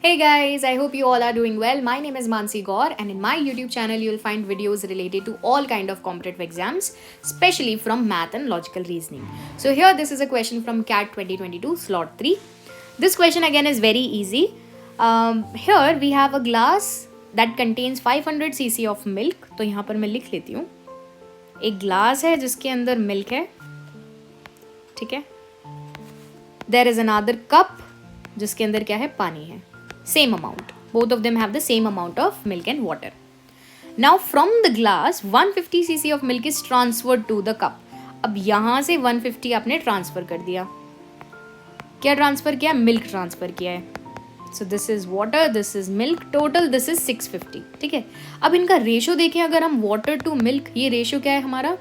Hey guys, I hope you all are doing well. My name is Mansi Gaur and in my YouTube channel you will find videos related to all kind of competitive exams, especially from math and logical reasoning. So here this is a question from CAT 2022 slot 3. This question again is very easy. Here we have a glass that contains 500 cc of milk. तो यहाँ पर मैं लिख लेती हूँ. एक glass है जिसके अंदर मिल्क है, ठीक है. There is another cup जिसके अंदर क्या है, पानी है. Same amount. Both of them have the same amount of milk and water. Now from the glass 150 cc of milk is transferred to the cup. अब यहाँ से 150 आपने ट्रांसफर कर दिया. क्या ट्रांसफर किया? मिल्क ट्रांसफर किया है. So this is water, this is milk, total this is 650. ठीक है. अब इनका रेशो देखें, अगर हम वाटर टू मिल्क, ये रेशो क्या है हमारा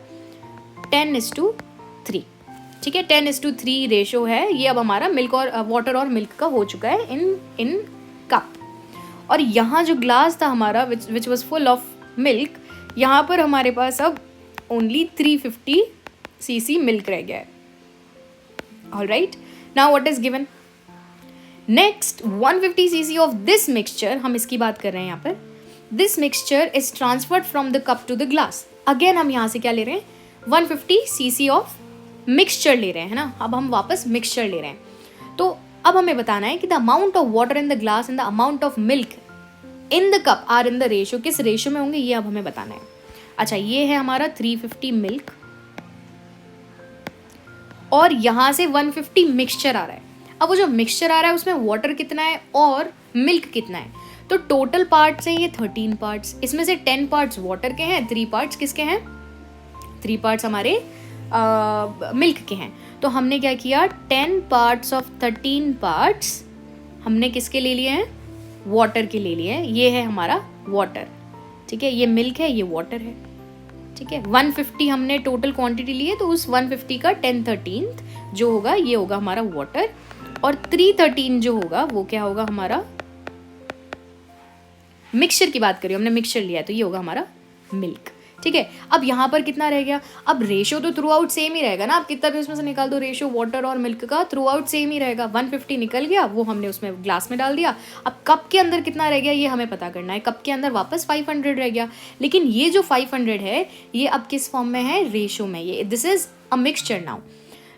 10:3. ठीक है, 10:3 रेशो है. ये अब हमारा मिल्क और वाटर और मिल्क का हो चुका है इन कप. और यहाँ जो ग्लास था हमारा which was full of milk, यहाँ पर हमारे पास अब ओनली 350 cc मिल्क रह गया है. All right, now what is given next. 150 cc of this mixture, हम इसकी बात कर रहे हैं यहाँ पर. This mixture is transferred from the cup to the glass. Again हम यहाँ से क्या ले रहे हैं, 150 cc ऑफ मिक्सचर ले रहे हैं, है ना. अब हम वापस मिक्सचर ले रहे हैं. तो अब हमें बताना है कि the amount of water in the glass and the amount of milk in the cup are in the ratio. किस रेशो में होंगे ये अब हमें बताना है. अच्छा, ये है हमारा 350 मिल्क और यहां से 150 मिक्सचर आ रहा है. अब वो जो मिक्सचर आ रहा है उसमें वाटर कितना है और मिल्क कितना है. तो टोटल पार्ट्स हैं ये 13 पार्ट्स. इसमें से 10 पार्ट्स वाटर के हैं, 3 पार्ट्स किसके हैं, 3 पार्ट्स हमारे मिल्क के हैं. तो हमने क्या किया, 10 पार्ट्स ऑफ 13 पार्ट्स हमने किसके ले लिए हैं, वाटर के ले लिए हैं. ये है हमारा वाटर, ठीक है. ये मिल्क है, ये वाटर है, ठीक है. 150 हमने टोटल क्वांटिटी ली है, तो उस 150 का 10/13 जो होगा ये होगा हमारा वाटर. और 3/13 जो होगा वो क्या होगा हमारा, मिक्सचर की बात करिए, हमने मिक्सचर लिया है तो ये होगा हमारा मिल्क. ठीक है. अब यहाँ पर कितना रह गया, अब रेशो तो थ्रू आउट सेम ही रहेगा ना. आप कितना भी उसमें से निकाल दो, रेशो वाटर और मिल्क का थ्रू आउट सेम ही रहेगा. 150 निकल गया, वो हमने उसमें ग्लास में डाल दिया. अब कप के अंदर कितना रह गया ये हमें पता करना है. कप के अंदर वापस 500 रह गया. लेकिन ये जो 500 है ये अब किस फॉर्म में है, रेशो में. ये this is a mixture now.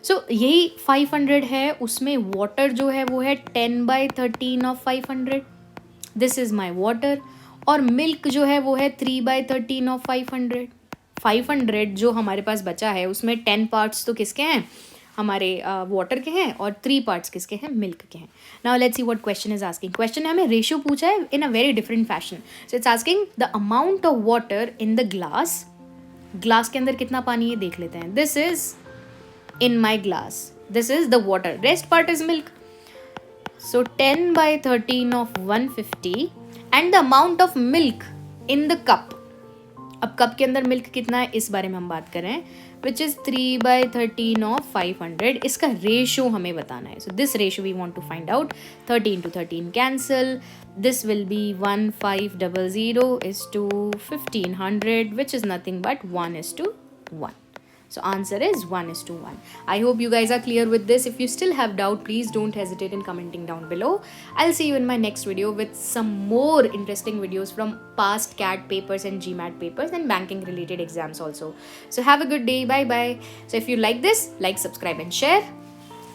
So यही 500 है, उसमें वाटर जो है वो है 10/13 of 500. This is my water. और मिल्क जो है वो है 3/13 ऑफ 500. 500 जो हमारे पास बचा है उसमें 10 पार्ट्स तो किसके हैं, हमारे वाटर के हैं, और 3 पार्ट्स किसके हैं, मिल्क के हैं. Now let's see what question is asking. Question ने हमें रेशियो पूछा है in a very different fashion. So it's asking the amount of water in the glass. Glass के अंदर कितना पानी है देख लेते हैं. This is in my glass, this is the water, rest part is milk. So 10/13 of 150 and the amount of milk in the cup. अब cup के अंदर मिल्क कितना है इस बारे में हम बात कर रहे हैं, विच इज 3/13 ऑफ 500. इसका रेशो हमें बताना है. So this ratio we want to find out. 13 to 13 cancel. This will be 1500 is to 1500 which is nothing but 1:1. So answer is 1:1. I hope you guys are clear with this. If you still have doubt, please don't hesitate in commenting down below. I'll see you in my next video with some more interesting videos from past CAT papers and GMAT papers and banking related exams also. So have a good day. Bye bye. So if you like this, like, subscribe and share.